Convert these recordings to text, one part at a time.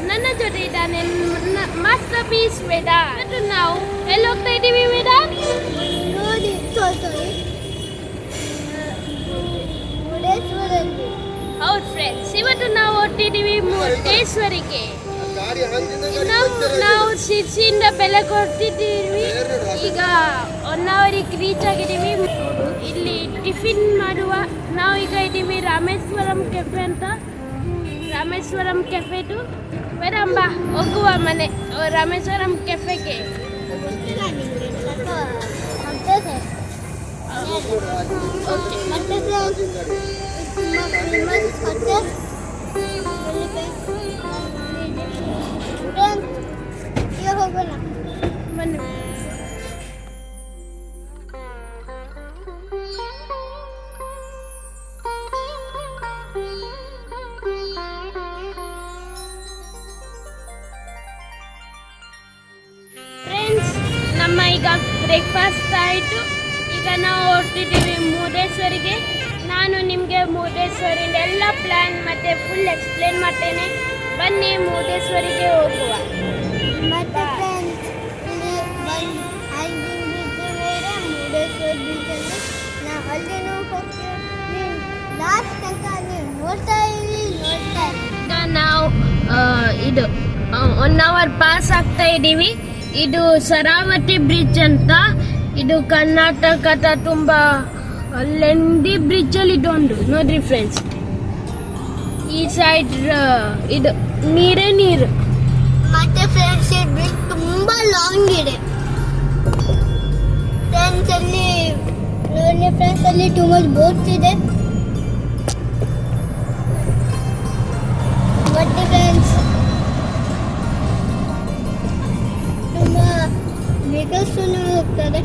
ನನ್ನ ಜೊತೆ ಇದ್ದಾನೆ ಮಾಸ್ಟರ್ ಪೀಸ್ ವೇದಾಂತ್. ಮತ್ತು ನಾವು ಎಲ್ಲಿ ಹೋಗ್ತಾ ಇದ್ದೀವಿ ವೇದಾಂತ್? ನೋಡಿ ಮುರುಡೇಶ್ವರಲ್ಲಿ. ಹೌದು ಫ್ರೆಂಡ್ಸ್, ಇವತ್ತು ನಾವು ಹೊರಟಿದ್ದೀವಿ ಮುರುಡೇಶ್ವರಿಗೆ. ನಾವು ಶಿರ್ಸಿಯಿಂದ ಬೆಲೆ ಕೊಡ್ತಿದ್ದೀವಿ. ಈಗ 1 ಅವರಿಗೆ ರೀಚ್ ಆಗಿದ್ದೀವಿ. ಇಲ್ಲಿ ಟಿಫಿನ್ ಮಾಡುವ. ನಾವು ಈಗ ಇದ್ದೀವಿ ರಾಮೇಶ್ವರಂ ಕೆಫೆ ಅಂತ. ರಾಮೇಶ್ವರಂ ಕೆಫೆದು ಬೇಡಂಬ ಹೋಗುವ ಮನೆ ರಾಮೇಶ್ವರಂ ಕೆಫೆಗೆ. ಹೋಗೋಣ ಬನ್ನಿ. ಫ್ರೆಂಡ್ಸ್, ನಮ್ಮ ಈಗ ಬ್ರೇಕ್ಫಾಸ್ಟ್ ಆಯಿತು. ಈಗ ನಾವು ಹೊರಟಿದ್ದೀವಿ ಮುರುಡೇಶ್ವರಿಗೆ. ನಾನು ನಿಮಗೆ ಮುರುಡೇಶ್ವರಿಂದ ಎಲ್ಲ ಪ್ಲ್ಯಾನ್ ಮತ್ತು ಫುಲ್ ಎಕ್ಸ್ಪ್ಲೇನ್ ಮಾಡ್ತೇನೆ. ಬನ್ನಿ ಮುರುಡೇಶ್ವರಿಗೆ ಹೋಗುವ. ಮತ್ತೆ ಫ್ರೆಂಡ್ಸ್, ಇಲ್ಲಿ ಹ್ಯಾಂಗಿಂಗ್ ಬ್ರಿಡ್ಜ್ ಬೇರೆ ಮುರುಡೇಶ್ವರ ಬೀಚಲ್ಲಿ ನಾವು ಅಲ್ಲಿನೂ ಹೋಗ್ತೀವಿ. ಲಾಸ್ಟ್ ತನಕ ನೀವು ನೋಡ್ತಾ ಇರಿ. ಈಗ ನಾವು ಇದು 1 ಅವರ್ ಪಾಸ್ ಆಗ್ತಾ ಇದ್ದೀವಿ. ಇದು ಶರಾವತಿ ಬ್ರಿಡ್ಜ್ ಅಂತ. ಇದು ಕರ್ನಾಟಕದ ತುಂಬ ಲೆಂದಿ ಬ್ರಿಡ್ಜಲ್ಲಿ ಇದೊಂದು ನೋಡ್ರಿ ಫ್ರೆಂಡ್ಸ್. ಈ ಸೈಡ್ ಇದು ನೀರು. ಮತ್ತೆ ಫ್ರೆಂಡ್ಸ್, ಈ ಬ್ರಿಡ್ಜ್ ತುಂಬಾ ಲಾಂಗ್ ಇದೆ. ಫ್ರೆಂಡ್ಸ್, ಅಲ್ಲಿ ನೋಡಿ ಫ್ರೆಂಡ್ಸ್, ಅಲ್ಲಿ ಟೂ ಮಚ್ ಬೋಟ್ಸ್ ಇದೆ. ಮತ್ತೆ ಫ್ರೆಂಡ್ಸ್, ತುಂಬಾ ವೆಹಿಕಲ್ಸ್ ಹೋಗ್ತಾರೆ.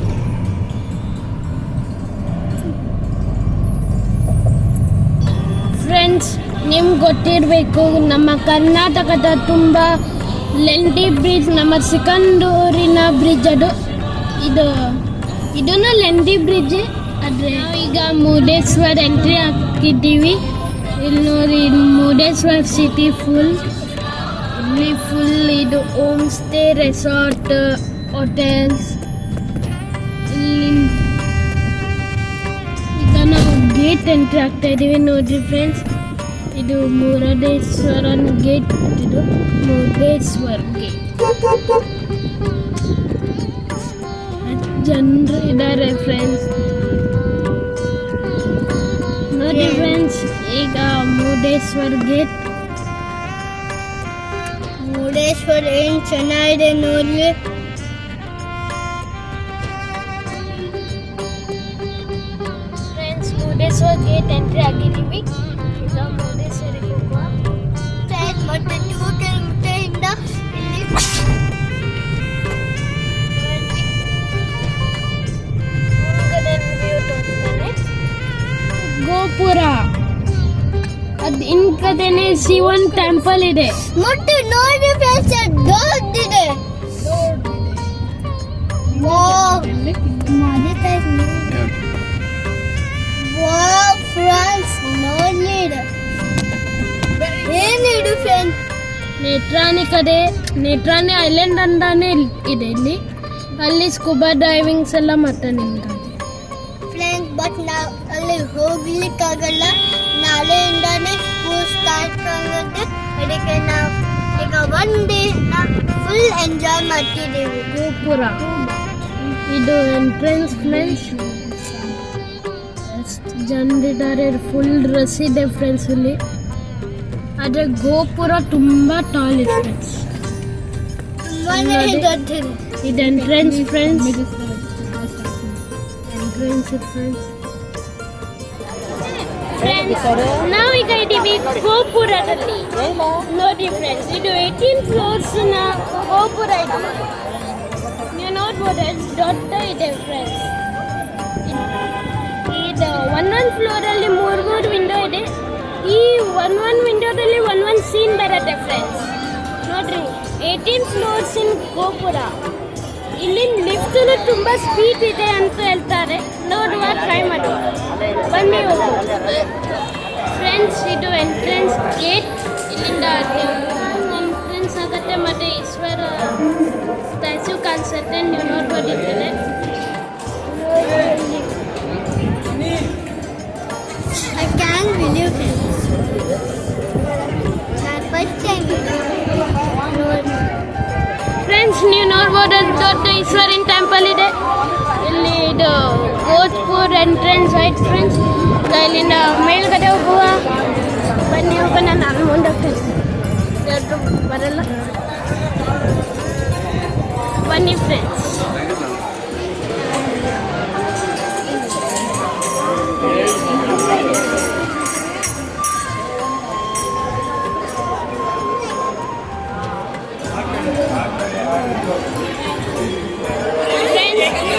ಫ್ರೆಂಡ್ಸ್, ನಿಮ್ಗೆ ಗೊತ್ತಿರಬೇಕು, ನಮ್ಮ ಕರ್ನಾಟಕದ ತುಂಬ ಲೆಂಡಿ ಬ್ರಿಡ್ಜ್, ನಮ್ಮ ಸಿಕಂದೂರಿನ ಬ್ರಿಡ್ಜ್ ಅದು. ಇದನ್ನು ಲೆಂಡಿ ಬ್ರಿಡ್ಜ್. ಆದರೆ ಈಗ ಮುರುಡೇಶ್ವರ ಎಂಟ್ರಿ ಆಗ್ತಿದ್ದೀವಿ. ಇಲ್ಲಿ ನೋಡಿ, ಮುರುಡೇಶ್ವರ ಸಿಟಿ ಇಲ್ಲಿ ಫುಲ್ ಇದು ಹೋಮ್ ಸ್ಟೇ, ರೆಸಾರ್ಟ್, ಹೋಟೆಲ್ಸ್. ಈಗ ನಾವು ಗೇಟ್ ಎಂಟ್ರಿ ಆಗ್ತಾ ಇದ್ದೀವಿ ನೋಡ್ರಿ ಫ್ರೆಂಡ್ಸ್. ಇದು ಮುರುಡೇಶ್ವರನ್ ಗೇಟ್. ಇದು ಮುರುಡೇಶ್ವರ್ ಗೇಟ್. ಜನರು ಇದ್ದಾರೆ ಫ್ರೆಂಡ್ಸ್ ನೋಡಿ ಫ್ರೆಂಡ್ಸ್. ಈಗ ಮುರುಡೇಶ್ವರ್ ಗೇಟ್. ಮುರುಡೇಶ್ವರ ಏನ್ ಚೆನ್ನಾಗಿದೆ ನೋಡ್ಲಿ. ಫ್ರೆಂಡ್ಸ್, ಮುರುಡೇಶ್ವರ್ ಗೇಟ್ ಎಂಟ್ರಿ ಆಗಿದ್ದೀವಿ. ಈಗ ಮುರುಡೇಶ್ವರಿಗೆ ಹೋಗುವ. ಮತ್ತೆ 2 ಕಿಲೋಮೀಟರ್ ಇಂದ ಇಲ್ಲಿ ಗೋಪುರ. ಅದ್ ಇನ್ಕದೇನೆ ಶಿವನ್ ಟೆಂಪಲ್ ಇದೆ. ಮತ್ತೆ ನೋಡಿ ಫ್ರೆಂಡ್ಸ್, ದೊಡ್ಡದಿದೆ. ವಾವ್ ಫ್ರೆಂಡ್ಸ್, ನೋಡಿ ಏನಿದು ಫ್ರೆಂಡ್ಸ್. ನೇತ್ರಾಣಿ ಐಲ್ಯಾಂಡ್ ಅಂತಾನೆ ಇದೆ ಇಲ್ಲಿ. ಅಲ್ಲಿ ಸ್ಕೂಬಾ ಡೈವಿಂಗ್ಸ್ ಎಲ್ಲ ಮತ್ತೆ ನಿಮ್ಗೆ ಫ್ರೆಂಡ್ಸ್. ಬಟ್ ನಾವು ಅಲ್ಲಿ ಹೋಗ್ಲಿಕ್ಕಾಗಲ್ಲ. ನಾಳೆಯಿಂದಾನೇ ಸ್ಕೂಲ್ ಸ್ಟಾರ್ಟ್ ಆಗುತ್ತೆ. ಅದಕ್ಕೆ ನಾವು ಈಗ 1 ಡೇ ಫುಲ್ ಎಂಜಾಯ್ ಮಾಡ್ತಿದ್ದೀವಿ. ಗೋಪುರ ಇದು ಎಂಟ್ರೆನ್ಸ್ ಫ್ರೆಂಡ್ಸ್. ಜನರಿದ್ದಾರೆ, ಫುಲ್ ರಶ್ ಇದೆ ಫ್ರೆಂಡ್ಸ್ ಇಲ್ಲಿ. ಆದರೆ ಗೋಪುರ ತುಂಬ ಟಾಲ್ ಇದೆ ಫ್ರೆಂಡ್ಸ್. ಇದು ಎಂಟ್ರೆನ್ಸ್ ಫ್ರೆಂಡ್ಸ್. ನಾವೀಗ ಇದ್ದೀವಿ ಗೋಪುರದಲ್ಲಿ ನೋಡಿ ಫ್ರೆಂಡ್ಸ್. ಇದು 18 ಫ್ಲೋರ್ಸ್ ನ ಗೋಪುರ ಇದೆ. ನೀವು ನೋಡ್ಬೋದು ಎಷ್ಟು ದೊಡ್ಡ ಇದೆ ಫ್ರೆಂಡ್ಸ್. ಇದು 1 ಫ್ಲೋರ್ ಅಲ್ಲಿ 3 ವಿಂಡೋ ಇದೆ. ಈ 1 ವಿಂಡೋದಲ್ಲಿ 1 ಸೀನ್ ಬರುತ್ತೆ ಫ್ರೆಂಡ್ಸ್. ನೋಡ್ರಿ, 18 ಫ್ಲೋರ್ಸ್ ಇನ್ ಗೋಪುರ. ಇಲ್ಲಿ ಲಿಫ್ಟ್ ತುಂಬ ಸ್ಪೀಡ್ ಇದೆ ಅಂತ ಹೇಳ್ತಾರೆ. ನೋಡುವ, ಟ್ರೈ ಮಾಡುವ, ಬನ್ನಿ ಫ್ರೆಂಡ್ಸ್. ಇದು ಎಂಟ್ರೆನ್ಸ್ ಗೇಟ್. ಇಲ್ಲಿಂದ ಎಂಟ್ರೆನ್ಸ್ ಕಾಣಿಸಕತ್ತೆ ಮತ್ತು ಈಶ್ವರ ಸ್ಟ್ಯಾಚ್ಯೂ ಕಾಣಿಸುತ್ತೆ. ನೀವು ನೋಡ್ಬೋದು ಈ ಕಡೆ. I can't believe it. First time. Friends, ನೀವು ನೋಡ್ಬೋದು ದೊಡ್ಡ ಈಶ್ವರಿನ ಟೆಂಪಲ್ ಇದೆ. ಇಲ್ಲಿ ಇದು ಗೋಜ್ಪುರ್ ಎಂಟ್ರೆನ್ಸ್ ಆಯ್ತು ಫ್ರೆಂಡ್ಸ್. ಇಲ್ಲಿಂದ ಮೇಲ್ಗಡೆ ಹೋಗುವ. ಬನ್ನಿ ಹೋಗೋಣ. ನಾನು ಮುಂದೆ ಹೋಗ್ತೇನೆ, ಬರಲ್ಲ. ಬನ್ನಿ ಫ್ರೆಂಡ್ಸ್.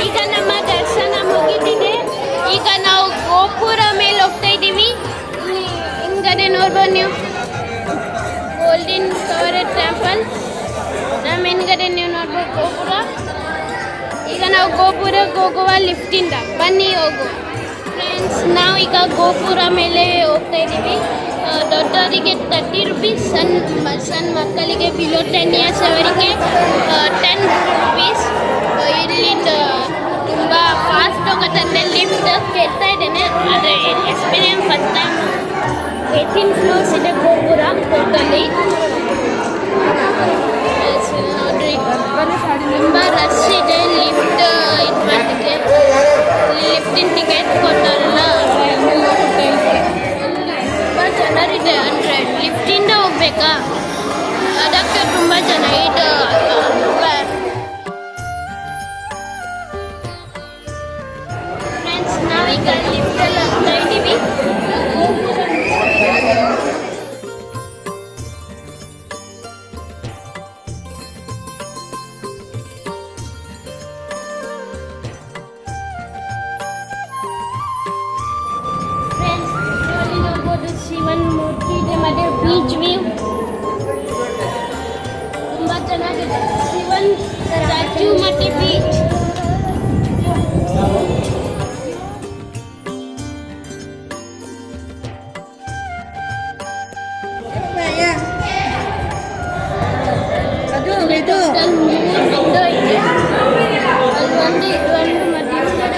ಈಗ ನಮ್ಮ ದರ್ಶನ ಮುಗಿದಿದೆ. ಈಗ ನಾವು ಗೋಪುರ ಮೇಲೆ ಹೋಗ್ತಾ ಇದ್ದೀವಿ. ಹಿಂಗಡೆ ನೋಡ್ಬೋದು ನೀವು, ಗೋಲ್ಡನ್ ಫ್ಲವರ್ ಟೆಂಪಲ್. ನಮ್ಮ ಹಿಂದ್ಗಡೆ ನೀವು ನೋಡ್ಬೋದು ಗೋಪುರ. ಈಗ ನಾವು ಗೋಪುರಕ್ಕೆ ಹೋಗುವ ಲಿಫ್ಟಿಂದ. ಬನ್ನಿ ಹೋಗುವ ಫ್ರೆಂಡ್ಸ್. ನಾವು ಈಗ ಗೋಪುರ ಮೇಲೆ ಹೋಗ್ತಾ ಇದ್ದೀವಿ. ದೊಡ್ಡವರಿಗೆ 30 rupees, ಸಣ್ಣ ಮಕ್ಕಳಿಗೆ ಬಿಲೋ 10 years ಅವರಿಗೆ 10 rupees. ಇಲ್ಲಿಂದ ತುಂಬ ಫಾಸ್ಟ್ ಹೋಗೋದಂದ್ರೆ ಲಿಫ್ಟ್ ಕೇಳ್ತಾ ಇದ್ದೇನೆ. ಆದರೆ ಎಕ್ಸ್ಪೀರಿಯನ್ಸ್ ಫಸ್ಟ್ ಟೈಮ್. 18 floors ಇದೆ ಗೋಪುರ ಟೋಟಲಿ. ನೋಡ್ರಿ, ತುಂಬ ರಶ್ ಇದೆ. ಲಿಫ್ಟ್ ಇದು ಮಾಡೋಕ್ಕೆ ಲಿಫ್ಟಿನ ಟಿಕೆಟ್ ಕೊಡ್ತಾರಲ್ಲ, ತುಂಬ ಜನರಿದೆ. ಅಂದರೆ ಲಿಫ್ಟಿಂದ ಹೋಗ್ಬೇಕಾ, ಅದಕ್ಕೆ ತುಂಬ ಜನ. ಇದು ಫ್ರೆಂಡ್ಸ್, ನಾವೀಗ ಲಿಫ್ಟಲ್ಲಿ ಹೋಗ್ತಾ ಇದ್ದೀವಿ. ಶಿವನ್ ಮೂರ್ತಿ ಇದೆ ಮತ್ತು ಬೀಚ್ ವ್ಯೂ ತುಂಬ ಚೆನ್ನಾಗಿದೆ. ಶಿವನ್ ಸ್ಟ್ಯಾಚ್ಯೂ ಮತ್ತು ಬೀಚ್. ವಿಂಡೋ ಇದೆ. ಅಲ್ಲಿ ಒಂದು ಮತ್ತು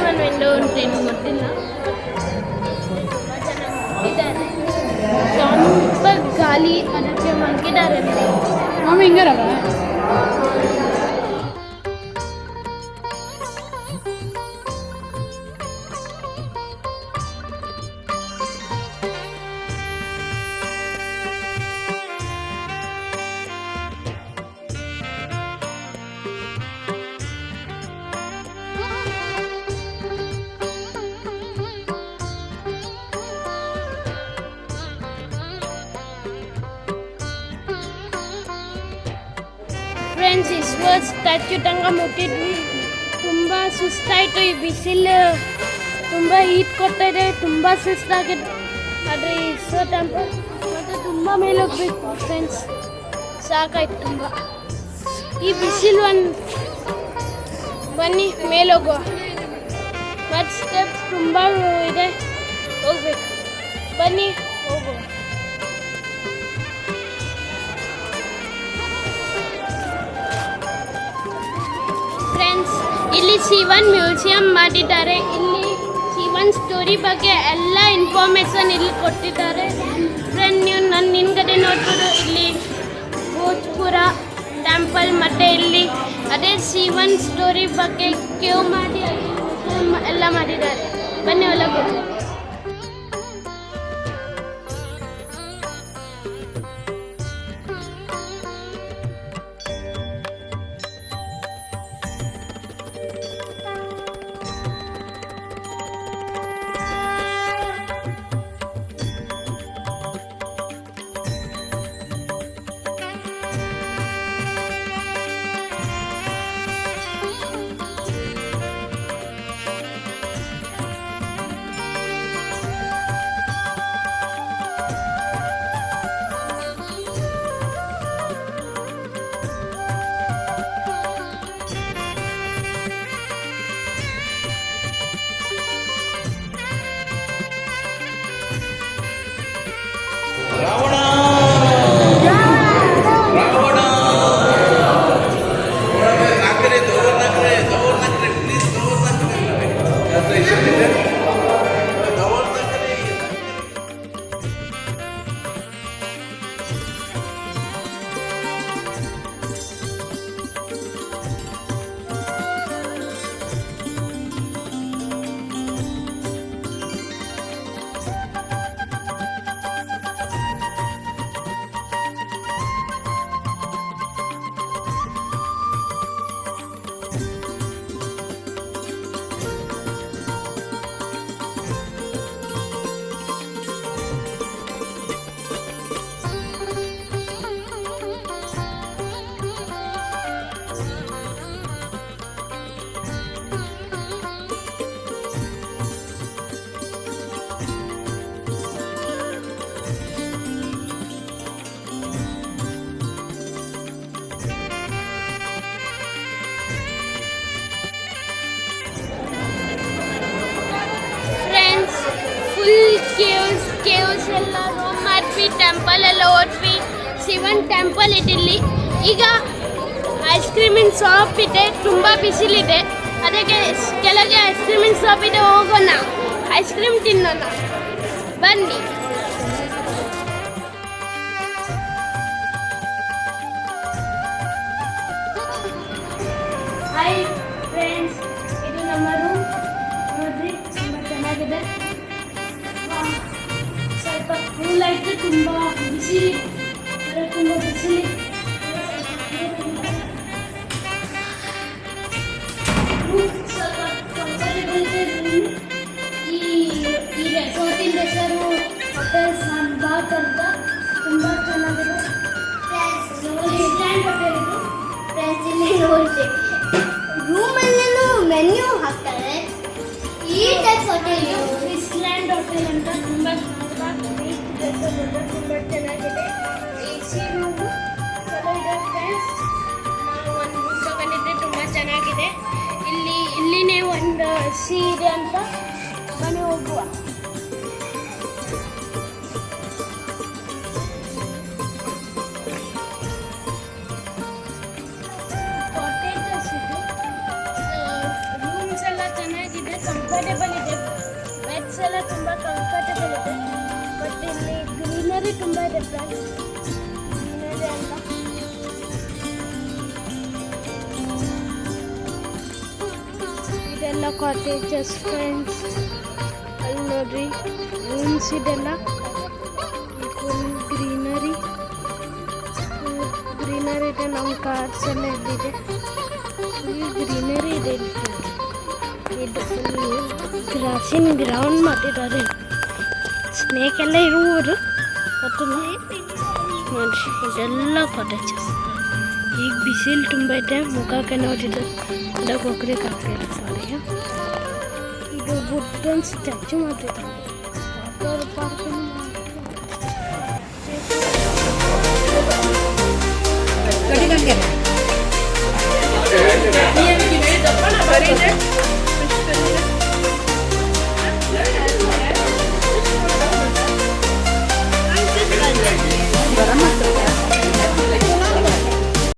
ಒಂದು ವಿಂಡೋ ಉಂಟೇನು ಗೊತ್ತಿಲ್ಲ. ತುಂಬ ಗಾಳಿ, ಅದಕ್ಕೆ ಮಲಗಿದ್ದಾರೆ. ಮಾಮ ಹಿಂಗಾರಲ್ಲ. ಫ್ರೆಂಡ್ಸ್, ಈಶ್ವರ ಸ್ಟ್ಯಾಚ್ಯೂ ತನಕ ಮುಟ್ಟಿದ್ವಿ. ತುಂಬ ಸುಸ್ತಾಯಿತು. ಈ ಬಿಸಿಲು ತುಂಬ ಹೀಟ್ ಕೊಡ್ತಾ ಇದೆ. ತುಂಬ ಸುಸ್ತಾಗಿದೆ. ಆದರೆ ಈಶ್ವರ ಟೆಂಪಲ್ ಮತ್ತು ತುಂಬ ಮೇಲೆ ಹೋಗ್ಬೇಕು ಫ್ರೆಂಡ್ಸ್. ಸಾಕಾಯ್ತು ತುಂಬ. ಈ ಬಿಸಿಲು ಬನ್ನಿ ಮೇಲೆ ಹೋಗುವ. ಮತ್ತು ಸ್ಟೆಪ್ಸ್ ತುಂಬ ಇದೆ, ಹೋಗ್ಬೇಕು. ಬನ್ನಿ ಹೋಗುವ. ಫ್ರೆಂಡ್ಸ್, ಇಲ್ಲಿ ಶಿವನ್ ಮ್ಯೂಸಿಯಂ ಮಾಡಿದ್ದಾರೆ. ಇಲ್ಲಿ ಶಿವನ್ ಸ್ಟೋರಿ ಬಗ್ಗೆ ಎಲ್ಲ ಇನ್ಫಾರ್ಮೇಷನ್ ಇಲ್ಲಿ ಕೊಟ್ಟಿದ್ದಾರೆ. ಫ್ರೆಂಡ್, ನೀವು ನನ್ನ ಹಿಂದ್ಗಡೆ ನೋಡ್ಬೋದು. ಇಲ್ಲಿ ಭೋಜ್ಪುರ ಟೆಂಪಲ್ ಮತ್ತು ಇಲ್ಲಿ ಅದೇ ಶಿವನ್ ಸ್ಟೋರಿ ಬಗ್ಗೆ ಕೇವ್ ಮಾಡಿ ಎಲ್ಲ ಮಾಡಿದ್ದಾರೆ. ಬನ್ನಿ ಒಳಗೆ ಹೋಗಿ. ಪ್ಲೇಸಸ್ ಎಲ್ಲ ರೋಮ್ ಮಾಡಿದ್ವಿ, ಟೆಂಪಲ್ ಎಲ್ಲ ಹೋದ್ವಿ. ಶಿವನ್ ಟೆಂಪಲ್ ಇದೆ ಇಲ್ಲಿ. ಈಗ ಐಸ್ ಕ್ರೀಮಿನ ಶಾಪ್ ಇದೆ, ತುಂಬ ಬಿಸಿಲಿದೆ, ಅದಕ್ಕೆ ಕೆಳಗೆ ಐಸ್ ಕ್ರೀಮಿನ ಶಾಪ್ ಇದೆ, ಹೋಗೋಣ ಐಸ್ ಕ್ರೀಮ್ ತಿನ್ನೋಣ ಬನ್ನಿ. ಹಾಯ್ ಫ್ರೆಂಡ್ಸ್, ಇದು ನಮ್ಮ ರೂಮ್ ನೋಡ್ರಿ, ತುಂಬ ಚೆನ್ನಾಗಿದೆ. ಸ್ವಲ್ಪ ಕೂಲ್ ಆಯಿತು, ತುಂಬ ಬಿಸಿಲಿ ತುಂಬ ಬಿಸಿಲಿ. ಸ್ವಲ್ಪ ಕಂಫರ್ಟೇಬಲ್ ಇದೆ. ಈ ರೆಸಾರ್ಟಿನ ಹೆಸರು ಹೋಟೆಲ್ ಸಾಂಬಾಗ್ ಅಂತ, ತುಂಬ ಚೆನ್ನಾಗಿದೆ. ಇಸ್ಲ್ಯಾಂಡ್ ಹೋಟೆಲ್ ಇದು. ಫ್ರೆಂಡ್ಸ್ ಇಲ್ಲಿ ನೋಡಿ, ರೂಮಲ್ಲೆಲ್ಲ ಮೆನ್ಯೂ ಹಾಕ್ತಾರೆ. ಈ ಟೈಪ್ ಹೋಟೆಲ್ ಇಸ್ಲ್ಯಾಂಡ್ ಹೋಟೆಲ್ ಅಂತ, ತುಂಬ ತುಂಬ ಚೆನ್ನಾಗಿದೆ. AC ರೂಮು ಚಲೋ ಇದೆ ಫ್ರೆಂಡ್ಸ್. ನಾವು ಒಂದು ರೂಮ್ ತಗೊಂಡಿದ್ದೆ, ತುಂಬ ಚೆನ್ನಾಗಿದೆ. ಇಲ್ಲಿನೇ ಒಂದು ಸಿ ಇದೆ ಅಂತ, ಬನ್ನಿ ಹೋಗುವ. ಕಾಟೇಜಸ್ ಇದು. ರೂಮ್ಸ್ ಎಲ್ಲ ಚೆನ್ನಾಗಿದೆ, ಕಂಫರ್ಟೇಬಲ್ ಇದೆ. ಬೆಡ್ಸ್ ಎಲ್ಲ ತುಂಬ ಕಂಫರ್ಟೇಬಲ್ ಇದೆ. ಬಟ್ ಇಲ್ಲಿ ಗ್ರೀನರಿ ತುಂಬ ಇದೆ ಫ್ರೆಂಡ್ಸ್, ಗ್ರೀನರಿ ಅಂತ. ಇದೆಲ್ಲ ಕಾಟೇಜಸ್ ಫ್ರೆಂಡ್ಸ್. ಅಲ್ಲಿ ನೋಡ್ರಿ ರೂಮ್ಸ್ ಇದೆಲ್ಲ ಫುಲ್ ಗ್ರೀನರಿ ಇದೆ. ನಮ್ಮ ಕಾರ್ಸ್ ಎಲ್ಲ ಇಲ್ಲಿದೆ, ಫುಲ್ ಗ್ರೀನರಿ ಇದೆ ಇಲ್ಲಿ ಫ್ರೆಂಡ್ಸ್. ಇದು ಫುಲ್ ಗ್ರಾಸಿನ ಗ್ರೌಂಡ್ ಮಾಡಿದ್ದಾರೆ. ಸ್ನೇಕ್ ಎಲ್ಲ ಇರುವರು ಮತ್ತು ನೋಡ್ರಿ, ಇದೆಲ್ಲ ಕಾಟೇಜಸ್. ಈಗ ಬಿಸಿಲು ತುಂಬ ಇದೆ, ಮುಖಕ್ಕೆ ನೋಡಿದ್ದು ಅದಕ್ಕೆ ಹೋಗ್ಲಿಕ್ಕೆ ಆಗ್ತಿಲ್ಲ. ಸಾರಿ, ಇದು ಬುದ್ಧನ ಸ್ಟ್ಯಾಚು ಮಾಡಿದ್ದಾರೆ. Water park